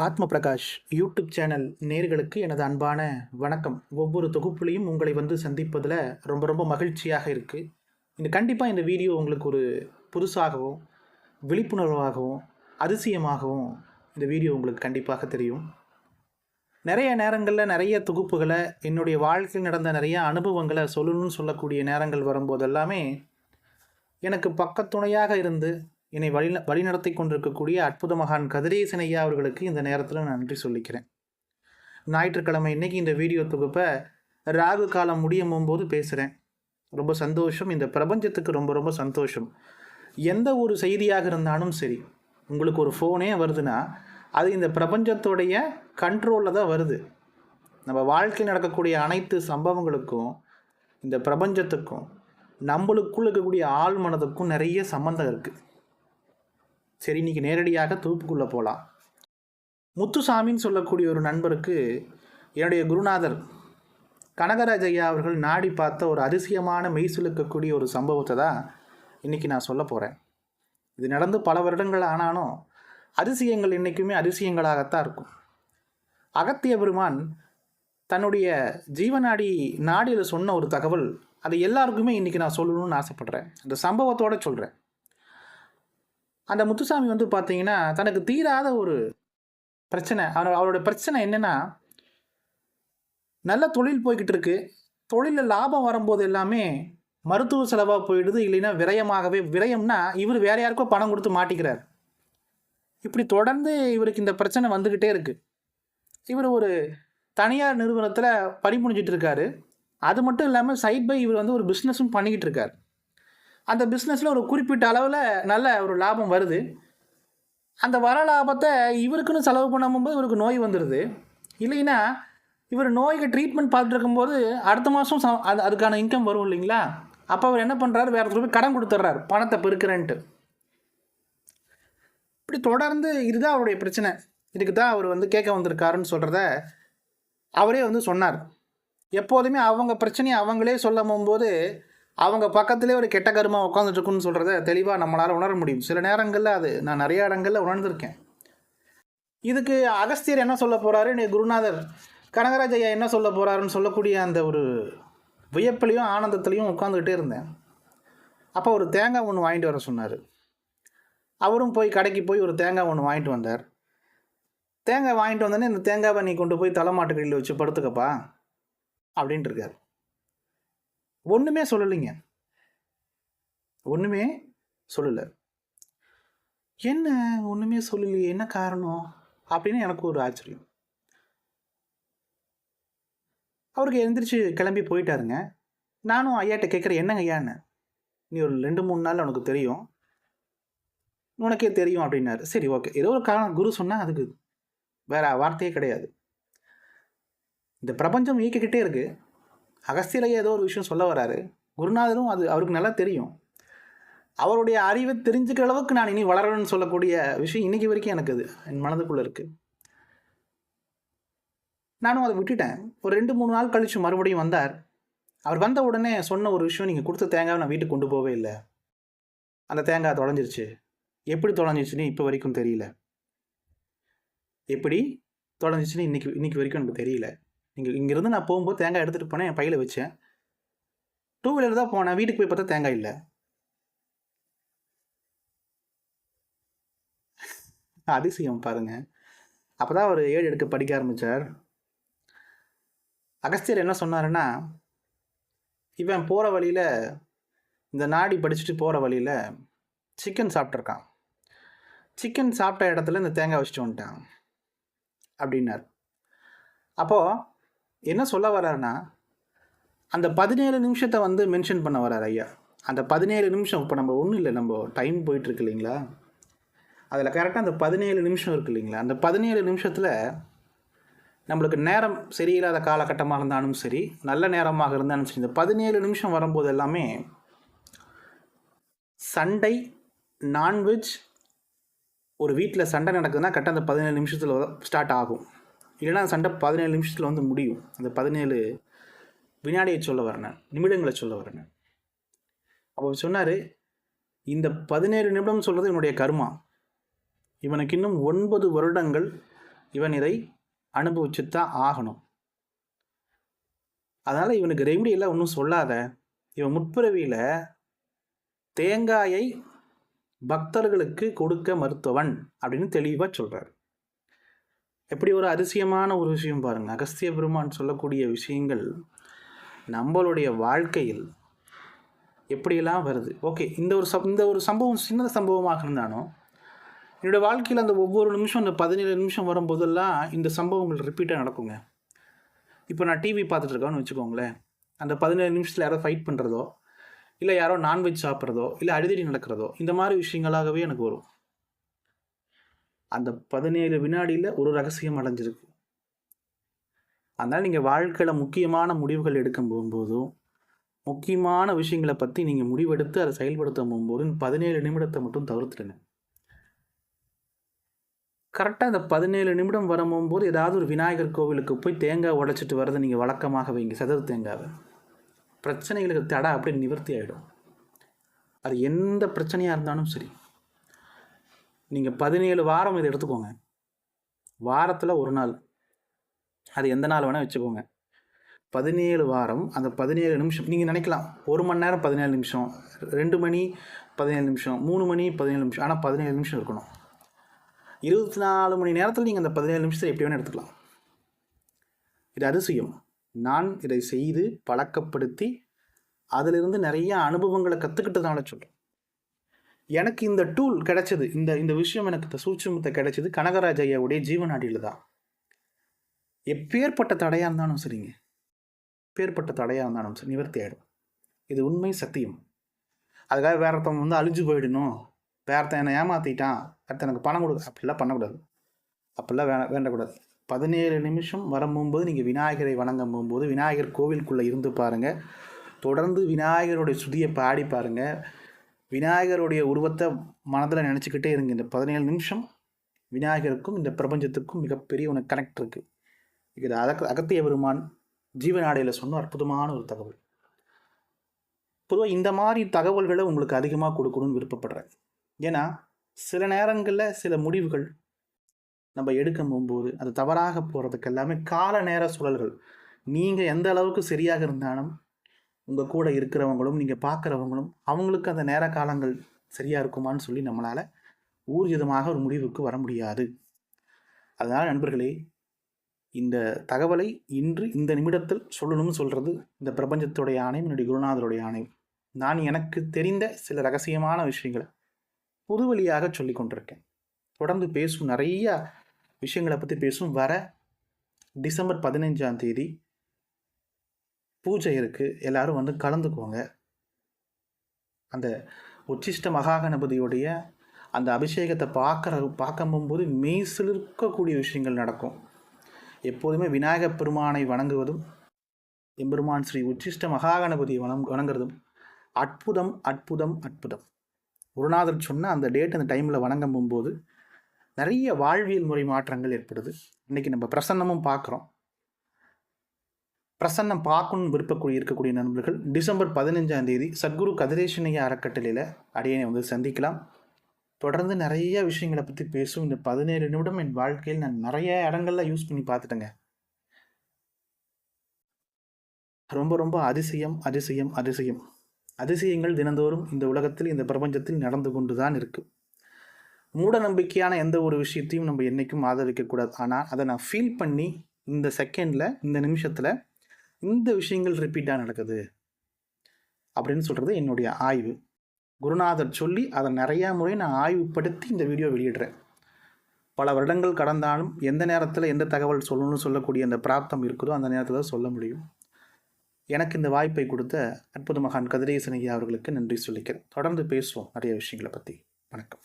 ஆத்ம Prakash YouTube channel நேர்களுக்கு எனது அன்பான வணக்கம். ஒவ்வொரு தொகுப்புலையும் உங்களை வந்து சந்திப்பதில் ரொம்ப ரொம்ப மகிழ்ச்சியாக இருக்குது. கண்டிப்பாக இந்த வீடியோ உங்களுக்கு ஒரு புதுசாகவும் விழிப்புணர்வாகவும் அதிசயமாகவும் இந்த வீடியோ உங்களுக்கு கண்டிப்பாக தெரியும். நிறைய நேரங்களில் நிறைய தொகுப்புகளை என்னுடைய வாழ்க்கையில் நடந்த நிறைய அனுபவங்களை சொல்லணும்னு சொல்லக்கூடிய நேரங்கள் வரும்போது எல்லாமே எனக்கு பக்கத்துணையாக இருந்து என்னை வழிநடத்தி கொண்டிருக்கக்கூடிய அற்புத மகான் கதிரேசன் ஐயா அவர்களுக்கு இந்த நேரத்தில் நான் நன்றி சொல்லிக்கிறேன். ஞாயிற்றுக்கிழமை இன்றைக்கி இந்த வீடியோ தொகுப்பை ராகு காலம் முடியும் போது பேசுகிறேன். ரொம்ப சந்தோஷம். இந்த பிரபஞ்சத்துக்கு ரொம்ப ரொம்ப சந்தோஷம். எந்த ஒரு செய்தியாக இருந்தாலும் சரி, உங்களுக்கு ஒரு ஃபோனே வருதுன்னா அது இந்த பிரபஞ்சத்தோடைய கண்ட்ரோலில் தான் வருது. நம்ம வாழ்க்கையில் நடக்கக்கூடிய அனைத்து சம்பவங்களுக்கும் இந்த பிரபஞ்சத்துக்கும் நம்மளுக்குள்ள இருக்கக்கூடிய ஆள் மனதுக்கும் நிறைய சம்மந்தம் இருக்குது. சரி, இன்றைக்கி நேரடியாக தொகுப்புக்குள்ளே போகலாம். முத்துசாமின்னு சொல்லக்கூடிய ஒரு நண்பருக்கு என்னுடைய குருநாதர் கனகராஜ் ஐயா அவர்கள் நாடி பார்த்த ஒரு அதிசயமான மெய்சிலுக்கக்கூடிய ஒரு சம்பவத்தை தான் இன்றைக்கி நான் சொல்ல போகிறேன். இது நடந்து பல வருடங்கள் ஆனாலும் அதிசயங்கள் இன்றைக்குமே அதிசயங்களாகத்தான் இருக்கும். அகத்திய பெருமான் தன்னுடைய ஜீவநாடி நாடியில் சொன்ன ஒரு தகவல், அதை எல்லாருக்குமே இன்றைக்கி நான் சொல்லணும்னு ஆசைப்பட்றேன். அந்த சம்பவத்தோடு சொல்கிறேன். அந்த முத்துசாமி வந்து பார்த்தீங்கன்னா தனக்கு தீராத ஒரு பிரச்சனை. அவரோட பிரச்சனை என்னென்னா, நல்ல தொழில் போய்கிட்டு இருக்கு. தொழிலில் லாபம் வரும்போது எல்லாமே மருத்துவ செலவாக போயிடுது, இல்லைன்னா விரயம்னா இவர் வேற யாருக்கோ பணம் கொடுத்து மாட்டிக்கிறார். இப்படி தொடர்ந்து இவருக்கு இந்த பிரச்சனை வந்துக்கிட்டே இருக்குது. இவர் ஒரு தனியார் நிறுவனத்தில் பணிபுரிஞ்சிட்டு இருக்காரு. அது மட்டும் இல்லாமல் சைட் பை இவர் வந்து ஒரு பிஸ்னஸும் பண்ணிக்கிட்டு இருக்கார். அந்த பிஸ்னஸில் ஒரு குறிப்பிட்ட அளவில் நல்ல ஒரு லாபம் வருது. அந்த வர லாபத்தை இவருக்குன்னு செலவு பண்ணும்போது இவருக்கு நோய் வந்துடுது. இல்லைன்னா இவர் நோய்க்கு ட்ரீட்மெண்ட் பார்த்துட்டு இருக்கும்போது அடுத்த மாதம் அதுக்கான இன்கம் வரும் இல்லைங்களா? அப்போ அவர் என்ன பண்ணுறாரு, வேறு ஒருத்தர் கடன் கொடுத்துட்றாரு பணத்தை பெருக்கிறேன்ட்டு. இப்படி தொடர்ந்து இதுதான் அவருடைய பிரச்சனை. இதுக்கு தான் அவர் வந்து கேட்க வந்திருக்காருன்னு சொல்கிறத அவரே வந்து சொன்னார். எப்போதுமே அவங்க பிரச்சனையை அவங்களே சொல்லும் போது அவங்க பக்கத்துலேயே ஒரு கெட்ட கருமா உட்காந்துட்டுருக்குன்னு சொல்கிறத தெளிவாக நம்மளால் உணர முடியும். சில நேரங்களில் அது நான் நிறைய இடங்களில் உணர்ந்திருக்கேன். இதுக்கு அகஸ்தியர் என்ன சொல்ல போகிறாரு, நீ குருநாதர் கனகராஜ் ஐயா என்ன சொல்ல போகிறாருன்னு சொல்லக்கூடிய அந்த ஒரு வியப்பிலையும் ஆனந்தத்துலேயும் உட்காந்துக்கிட்டே இருந்தேன். அப்போ ஒரு தேங்காய் ஒன்று வாங்கிட்டு வர சொன்னார். அவரும் போய் கடைக்கு போய் ஒரு தேங்காய் ஒன்று வாங்கிட்டு வந்தார். தேங்காய் வாங்கிட்டு வந்தோடனே இந்த தேங்காவை நீ கொண்டு போய் தலைமாட்டுக்கடியில் வச்சு படுத்துக்கப்பா அப்படின்ட்டு இருக்கார். ஒன்றுமே சொல்லலைங்க, ஒன்றுமே சொல்லலை. என்ன ஒன்றுமே சொல்லலையே, என்ன காரணம் அப்படின்னு எனக்கு ஒரு ஆச்சரியம். அவருக்கு எழுந்திரிச்சு கிளம்பி போயிட்டாருங்க. நானும் ஐயாட்ட கேட்குறேன், என்னங்க ஐயான்னு. நீ ஒரு 2-3 நாள் உனக்கு தெரியும், உனக்கே தெரியும் அப்படின்னாரு. சரி, ஓகே, ஏதோ ஒரு காரணம் குரு சொன்னால் அதுக்கு வேற வார்த்தையே கிடையாது. இந்த பிரபஞ்சம் இயக்கிக்கிட்டே இருக்குது. அகஸ்தியரையே ஏதோ ஒரு விஷயம் சொல்ல வராரு. குருநாதரும் அது அவருக்கு நல்லா தெரியும். அவருடைய அறிவை தெரிஞ்சுக்கிற அளவுக்கு நான் இனி வளரணும்னு சொல்லக்கூடிய விஷயம் இன்றைக்கி வரைக்கும் எனக்கு அது என் மனதுக்குள்ளே இருக்குது. நானும் அதை விட்டுட்டேன். ஒரு 2-3 நாள் கழித்து மறுபடியும் வந்தார். அவர் வந்த உடனே சொன்ன ஒரு விஷயம், நீங்கள் கொடுத்த தேங்காவை நான் வீட்டுக்கு கொண்டு போகவே இல்லை, அந்த தேங்காய் தொலைஞ்சிருச்சு. எப்படி தொலைஞ்சிச்சுன்னு இப்போ வரைக்கும் தெரியல. எப்படி தொலைஞ்சிச்சுன்னு இன்னைக்கு வரைக்கும் எனக்கு தெரியல. இங்கேருந்து நான் போகும்போது தேங்காய் எடுத்துகிட்டு போனேன், என் பையில் வச்சேன். 2 வீலர் தான் போனேன், வீட்டுக்கு போய் பார்த்தா தேங்காய் இல்லை. அதிசயம் பாருங்கள். அப்போ தான் அவர் 7 எடுக்க படிக்க ஆரம்பித்தார். அகஸ்தியர் என்ன சொன்னாருன்னா, இவன் போகிற வழியில், இந்த நாடி படிச்சுட்டு போகிற வழியில் சிக்கன் சாப்பிட்ருக்கான். சிக்கன் சாப்பிட்ட இடத்துல இந்த தேங்காய் வச்சுட்டு வந்துட்டான் அப்படின்னார். அப்போது என்ன சொல்ல வர்றாருன்னா, அந்த 17 நிமிஷத்தை வந்து மென்ஷன் பண்ண வர்றார் ஐயா. அந்த 17 நிமிஷம் இப்போ நம்ம ஒன்றும் இல்லை, நம்ம டைம் போயிட்டுருக்கு இல்லைங்களா, அதில் கரெக்டாக அந்த 17 நிமிஷம் இருக்குது இல்லைங்களா, அந்த 17 நிமிஷத்தில் நம்மளுக்கு நேரம் சரியில்லாத காலகட்டமாக இருந்தாலும் சரி, நல்ல நேரமாக இருந்தாலும் சரி, இந்த 17 நிமிஷம் வரும்போது எல்லாமே சண்டை, நான்வெஜ், ஒரு வீட்டில் சண்டை நடக்குதுன்னா கரெக்டாக அந்த 17 நிமிஷத்தில் ஸ்டார்ட் ஆகும். இல்லைனா சண்டை 17 நிமிஷத்தில் வந்து முடியும். அந்த 17 வினாடியை சொல்ல வரேன், நிமிடங்களை சொல்ல வரேன். அப்போ சொன்னார், இந்த 17 நிமிடம் சொல்கிறது என்னுடைய கர்மா. இவனுக்கு இன்னும் 9 வருடங்கள் இவன் இதை அனுபவிச்சு தான் ஆகணும். அதனால் இவனுக்கு ரெமெடியெல்லாம் ஒன்றும் சொல்லாத. இவன் முற்பிறவியில் தேங்காயை பக்தர்களுக்கு கொடுக்க மறுத்தவன் அப்படின்னு தெளிவாக சொல்கிறார். எப்படி ஒரு அதிசயமான ஒரு விஷயம் பாருங்கள். அகஸ்திய பெருமான் சொல்லக்கூடிய விஷயங்கள் நம்மளுடைய வாழ்க்கையில் எப்படியெல்லாம் வருது. ஓகே, இந்த ஒரு சம்பவம் சின்ன சம்பவமாக இருந்தாலும் என்னோடய வாழ்க்கையில் அந்த ஒவ்வொரு நிமிஷம் அந்த 17 நிமிஷம் வரும்போதெல்லாம் இந்த சம்பவங்கள் ரிப்பீட்டாக நடக்குங்க. இப்போ நான் டிவி பார்த்துட்ருக்கோன்னு வச்சுக்கோங்களேன். அந்த 17 நிமிஷத்தில் யாரோ ஃபைட் பண்ணுறதோ, இல்லை யாரோ நான்வெஜ் சாப்பிட்றதோ, இல்லை அடிதடி நடக்கிறதோ, இந்த மாதிரி விஷயங்களாகவே எனக்கு வரும். அந்த 17 வினாடியில் ஒரு ரகசியம் அடைஞ்சிருக்கு. அதனால் நீங்கள் வாழ்க்கையில் முக்கியமான முடிவுகள் எடுக்க போகும்போதும், முக்கியமான விஷயங்களை பற்றி நீங்கள் முடிவெடுத்து அதை செயல்படுத்த போகும்போது 17 நிமிடத்தை மட்டும் தவிர்த்துடுங்க. கரெக்டாக இந்த 17 நிமிடம் வரும்போது ஏதாவது ஒரு விநாயகர் கோவிலுக்கு போய் தேங்காய் உடைச்சிட்டு வரதை நீங்கள் வழக்கமாக வைங்க. சதுர தேங்காவை. பிரச்சனைகளுக்கு தடை அப்படியே நிவர்த்தி ஆகிடும். அது எந்த பிரச்சனையாக இருந்தாலும் சரி. நீங்கள் 17 வாரம் இதை எடுத்துக்கோங்க. வாரத்தில் ஒரு நாள், அது எந்த நாள் வேணால் வச்சுக்கோங்க. 17 வாரம், அந்த 17 நிமிஷம் நீங்கள் நினைக்கலாம் 1 மணி நேரம் 17 நிமிஷம், 2 மணி 17 நிமிஷம், 3 மணி 17 நிமிஷம். ஆனால் 17 நிமிஷம் இருக்கணும். 24 மணி நேரத்தில் நீங்கள் அந்த 17 நிமிஷத்தை எப்படி வேணால் எடுத்துக்கலாம். இது அதிசயம். நான் இதை செய்து பழக்கப்படுத்தி அதிலிருந்து நிறைய அனுபவங்களை கற்றுக்கிட்டதுனால சொல்கிறேன். எனக்கு இந்த டூல் கிடைச்சது, இந்த விஷயம் எனக்கு இந்த சூட்சுமத்தை கிடைச்சது கனகராஜ் ஐயாவுடைய ஜீவநாடியில் தான். எப்பேற்பட்ட தடையாக இருந்தாலும் சரிங்க, எப்பேற்பட்ட தடையாக இருந்தாலும் சரி நிவர்த்தி ஆகிடும். இது உண்மை, சத்தியம். அதுக்காக வேறத்தவங்க அழிஞ்சு போயிடணும், வேறத்த என்னை ஏமாற்றிட்டான், அடுத்த எனக்கு பணம் கொடுக்க, அப்படிலாம் பண்ணக்கூடாது. அப்படிலாம் வேண்டக்கூடாது. 17 நிமிஷம் வரும்போது நீங்கள் விநாயகரை வணங்கும் போகும்போது விநாயகர் கோவிலுக்குள்ளே இருந்து பாருங்கள். தொடர்ந்து விநாயகருடைய சுதியை பாடி பாருங்கள். விநாயகருடைய உருவத்தை மனதில் நினச்சிக்கிட்டே இருங்க. இந்த 17 நிமிஷம் விநாயகருக்கும் இந்த பிரபஞ்சத்துக்கும் மிகப்பெரிய ஒன்று கனெக்ட் இருக்குது. இது அகத்திய பெருமான் ஜீவநாடியில் சொன்ன அற்புதமான ஒரு தகவல். பொதுவாக இந்த மாதிரி தகவல்களை உங்களுக்கு அதிகமாக கொடுக்கணும்னு விருப்பப்படுறேன். ஏன்னா சில நேரங்களில் சில முடிவுகள் நம்ம எடுக்கும் போகும்போது அது தவறாக போகிறதுக்கு எல்லாமே கால நேர சுழல்கள். நீங்கள் எந்த அளவுக்கு சரியாக இருந்தாலும் உங்கள் கூட இருக்கிறவங்களும் நீங்கள் பார்க்குறவங்களும் அவங்களுக்கு அந்த நேர காலங்கள் சரியாக இருக்குமான்னு சொல்லி நம்மளால் ஊர்ஜிதமாக ஒரு முடிவுக்கு வர முடியாது. அதனால் நண்பர்களே, இந்த தகவலை இன்று இந்த நிமிடத்தில் சொல்லணும்னு சொல்கிறது இந்த பிரபஞ்சத்துடைய ஆணையம், என்னுடைய குருநாதருடைய ஆணையம். நான் எனக்கு தெரிந்த சில ரகசியமான விஷயங்களை புது வழியாக சொல்லி கொண்டிருக்கேன். தொடர்ந்து பேசும், நிறைய விஷயங்களை பற்றி பேசும். வர டிசம்பர் 15ஆம் தேதி பூஜை இருக்குது. எல்லாரும் வந்து கலந்துக்குவாங்க. அந்த உச்சிஷ்ட மகாகணபதியுடைய அந்த அபிஷேகத்தை பார்க்கும்போது மெய்சிலிருக்கக்கூடிய விஷயங்கள் நடக்கும். எப்போதுமே விநாயகப் பெருமானை வணங்குவதும் எம்பெருமான் ஸ்ரீ உச்சிஷ்ட மகாகணபதியை வணங்குறதும் அற்புதம், அற்புதம், அற்புதம். குருநாதர் சொன்ன அந்த டேட், அந்த டைமில் வணங்கும் போகும்போது நிறைய வாழ்வியல் முறை மாற்றங்கள் ஏற்படுது. இன்றைக்கி நம்ம பிரசன்னமும் பார்க்குறோம். பிரசன்னம் பார்க்கணும்னு இருக்கக்கூடிய நண்பர்கள் டிசம்பர் 15ஆம் தேதி சத்குரு கதிரேசனைய அறக்கட்டளையில் அடியனை வந்து சந்திக்கலாம். தொடர்ந்து நிறைய விஷயங்களை பற்றி பேசும். இந்த 17 நிமிடம் என் வாழ்க்கையில் நான் நிறைய இடங்கள்ல யூஸ் பண்ணி பார்த்துட்டேங்க. ரொம்ப ரொம்ப அதிசயம், அதிசயம், அதிசயம். அதிசயங்கள் தினந்தோறும் இந்த உலகத்தில், இந்த பிரபஞ்சத்தில் நடந்து கொண்டு தான் இருக்குது. மூட நம்பிக்கையான எந்த ஒரு விஷயத்தையும் நம்ம என்றைக்கும் ஆதரிக்கக்கூடாது. ஆனால் அதை நான் ஃபீல் பண்ணி இந்த செகண்டில், இந்த நிமிஷத்தில் இந்த விஷயங்கள் ரிப்பீட்டாக நடக்குது அப்படின்னு சொல்கிறது என்னுடைய ஆய்வு. குருநாதர் சொல்லி அதை நிறையா முறை நான் ஆய்வுப்படுத்தி இந்த வீடியோ வெளியிடுறேன். பல வருடங்கள் கடந்தாலும் எந்த நேரத்தில் எந்த தகவல் சொல்லணும்னு சொல்லக்கூடிய அந்த பிராப்தம் இருக்குதோ அந்த நேரத்தில் தான் சொல்ல முடியும். எனக்கு இந்த வாய்ப்பை கொடுத்த அற்புத மகான் கதிரேசன் ஐயா அவர்களுக்கு நன்றி சொல்லிக்கிறேன். தொடர்ந்து பேசுவோம் நிறைய விஷயங்களை பற்றி. வணக்கம்.